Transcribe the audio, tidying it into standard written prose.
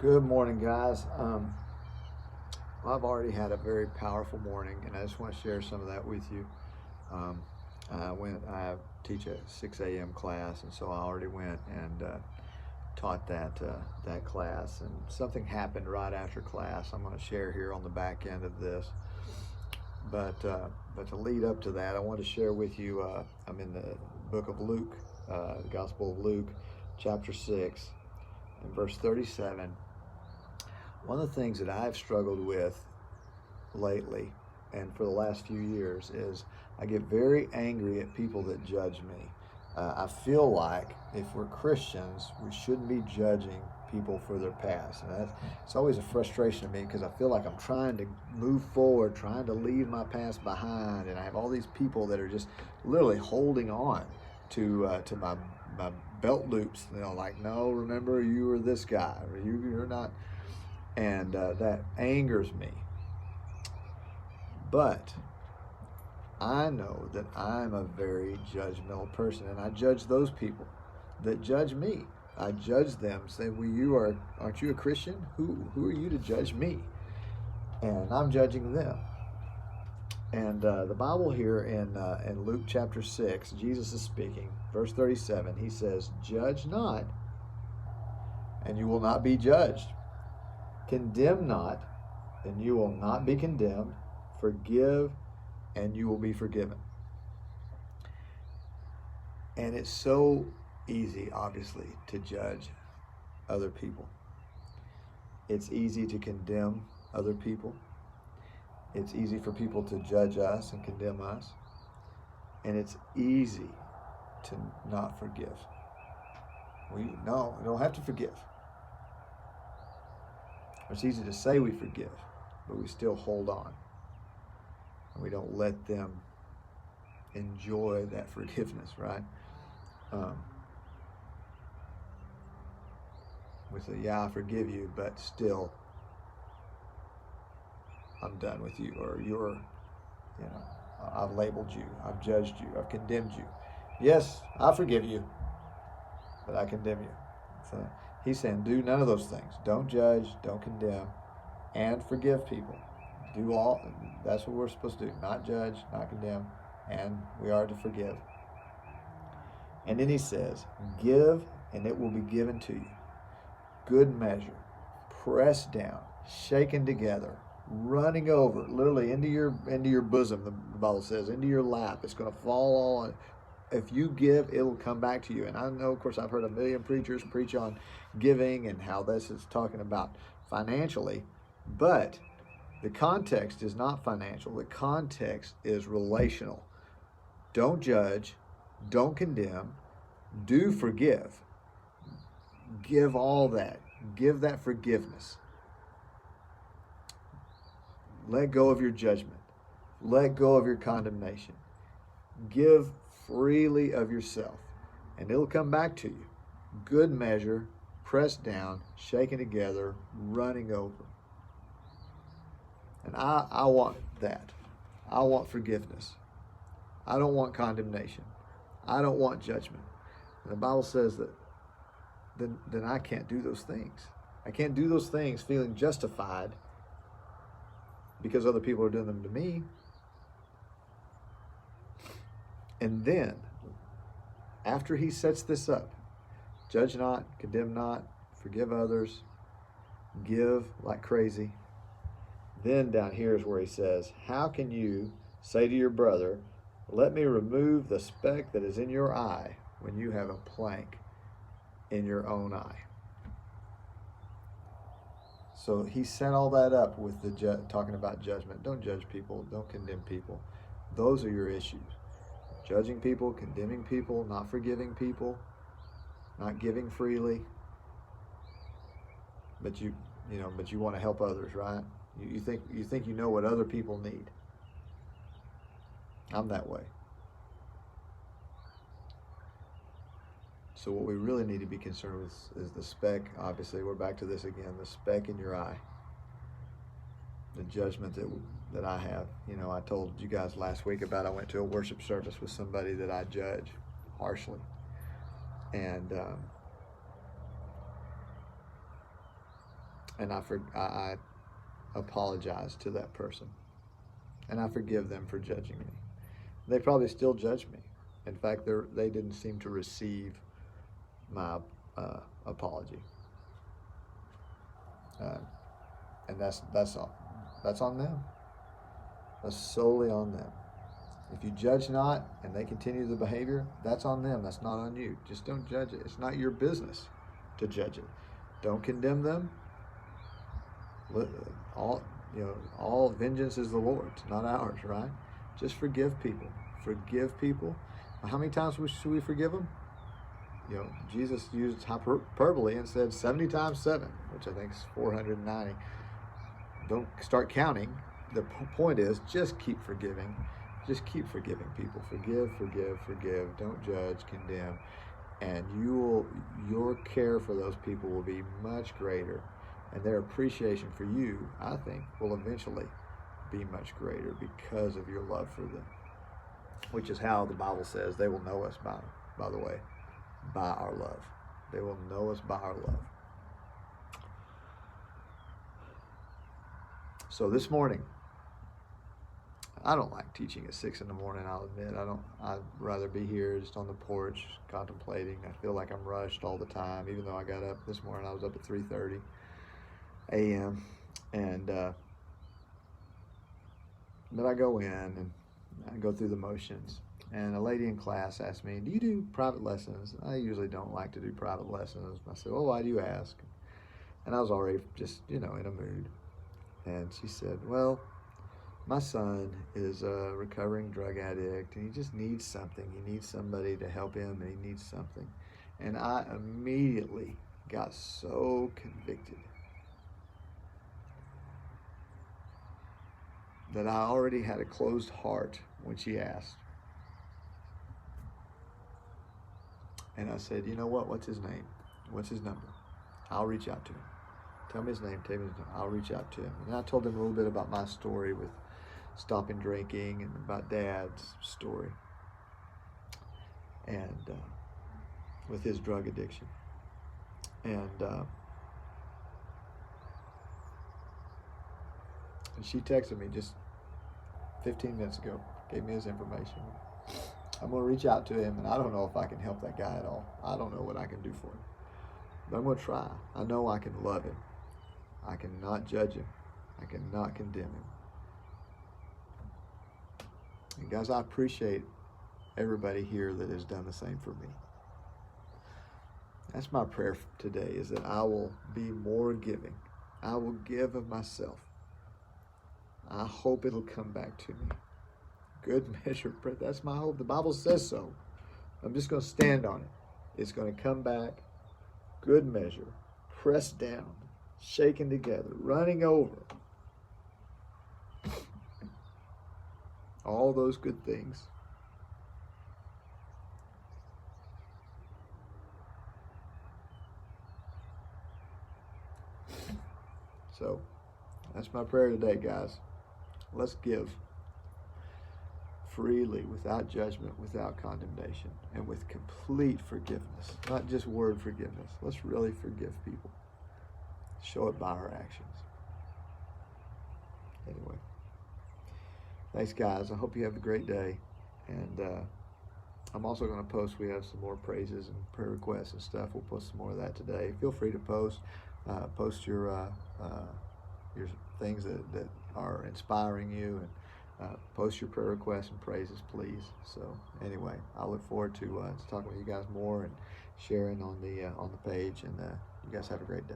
Good morning, guys. I've already had a very powerful morning, and I just want to share some of that with you. Um, I teach a 6 a.m. class, and so I already went and taught that class. And something happened right after class. I'm going to share here on the back end of this. But to lead up to that, I want to share with you. I'm in the book of Luke, the Gospel of Luke, chapter 6, and verse 37. One of the things that I've struggled with lately and for the last few years is I get very angry at people that judge me. I feel like if we're Christians, we shouldn't be judging people for their past. And it's always a frustration to me because I feel like I'm trying to move forward, trying to leave my past behind, and I have all these people that are just literally holding on to my belt loops. Like, no, remember you were this guy, or you're not, and that angers me. But I know that I'm a very judgmental person, and I judge those people that judge me. I judge them, saying, "Well, aren't you a Christian? Who are you to judge me?" And I'm judging them. And the Bible here in Luke chapter 6, Jesus is speaking, verse 37. He says, "Judge not, and you will not be judged. Condemn not, and you will not be condemned. Forgive, and you will be forgiven." And it's so easy, obviously, to judge other people. It's easy to condemn other people. It's easy for people to judge us and condemn us. And it's easy to not forgive. We don't have to forgive. It's easy to say we forgive, but we still hold on. And we don't let them enjoy that forgiveness, right? We say, "Yeah, I forgive you, but still, I'm done with you," or I've labeled you, I've judged you, I've condemned you. Yes, I forgive you, but I condemn you. So he's saying, do none of those things. Don't judge, don't condemn, and forgive people. Do all, that's what we're supposed to do. Not judge, not condemn, and we are to forgive. And then he says, give, and it will be given to you. Good measure, pressed down, shaken together, running over, literally into your bosom. The Bible says, into your lap. It's going to fall on. If you give, it will come back to you. And I know, of course, I've heard a million preachers preach on giving and how this is talking about financially, but the context is not financial. The context is relational. Don't judge, don't condemn, do forgive. Give all that. Give that forgiveness. Let go of your judgment. Let go of your condemnation. Give freely of yourself, and it'll come back to you. Good measure, pressed down, shaken together, running over. And I want that. I want forgiveness. I don't want condemnation. I don't want judgment. And the Bible says that then I can't do those things. I can't do those things feeling justified because other people are doing them to me. And then, after he sets this up, judge not, condemn not, forgive others, give like crazy. Then down here is where he says, how can you say to your brother, let me remove the speck that is in your eye when you have a plank in your own eye? So he set all that up with talking about judgment. Don't judge people. Don't condemn people. Those are your issues. Judging people, condemning people, not forgiving people, not giving freely. But you want to help others, right? You think you know what other people need. I'm that way. So what we really need to be concerned with is the speck. Obviously, we're back to this again, the speck in your eye. The judgment that I have. I told you guys last week about I went to a worship service with somebody that I judge harshly. And and I apologize to that person, and I forgive them for judging me. They probably still judge me. In fact, they didn't seem to receive my apology, and that's all. That's on them. That's solely on them. If you judge not and they continue the behavior, that's on them. That's not on you. Just don't judge it. It's not your business to judge it. Don't condemn them. All vengeance is the Lord's, not ours, right? Just forgive people. Forgive people. How many times should we forgive them? Jesus used hyperbole and said 70 times 7, which I think is 490. Don't start counting. The point is just keep forgiving. Just keep forgiving people. Forgive, forgive, forgive. Don't judge, condemn. And your care for those people will be much greater. And their appreciation for you, I think, will eventually be much greater because of your love for them. Which is how the Bible says they will know us by the way, by our love. They will know us by our love. So this morning, I don't like teaching at 6 in the morning, I'll admit. I'd rather be here just on the porch contemplating. I feel like I'm rushed all the time, even though I got up this morning. I was up at 3:30 a.m. But I go in and I go through the motions. And a lady in class asked me, do you do private lessons? I usually don't like to do private lessons. I said, well, why do you ask? And I was already just, in a mood. And she said, well, my son is a recovering drug addict and he just needs something. He needs somebody to help him, and he needs something. And I immediately got so convicted that I already had a closed heart when she asked. And I said, you know what? What's his name? What's his number? I'll reach out to him. Tell me his name. Tell me his name. I'll reach out to him. And I told him a little bit about my story with stopping drinking and about Dad's story and with his drug addiction. And she texted me just 15 minutes ago, gave me his information. I'm going to reach out to him, and I don't know if I can help that guy at all. I don't know what I can do for him. But I'm going to try. I know I can love him. I cannot judge him. I cannot condemn him. And guys, I appreciate everybody here that has done the same for me. That's my prayer today, is that I will be more giving. I will give of myself. I hope it'll come back to me. Good measure. That's my hope. The Bible says so. I'm just going to stand on it. It's going to come back. Good measure. Pressed down. Shaken together. Running over. All those good things. So, that's my prayer today, guys. Let's give freely, without judgment, without condemnation, and with complete forgiveness. Not just word forgiveness. Let's really forgive people. Show it by our actions. Anyway. Thanks, guys. I hope you have a great day. And I'm also going to post. We have some more praises and prayer requests and stuff. We'll post some more of that today. Feel free to post. Post your things that are inspiring you, and post your prayer requests and praises, please. So anyway, I look forward to talking with you guys more and sharing on the page. And you guys have a great day.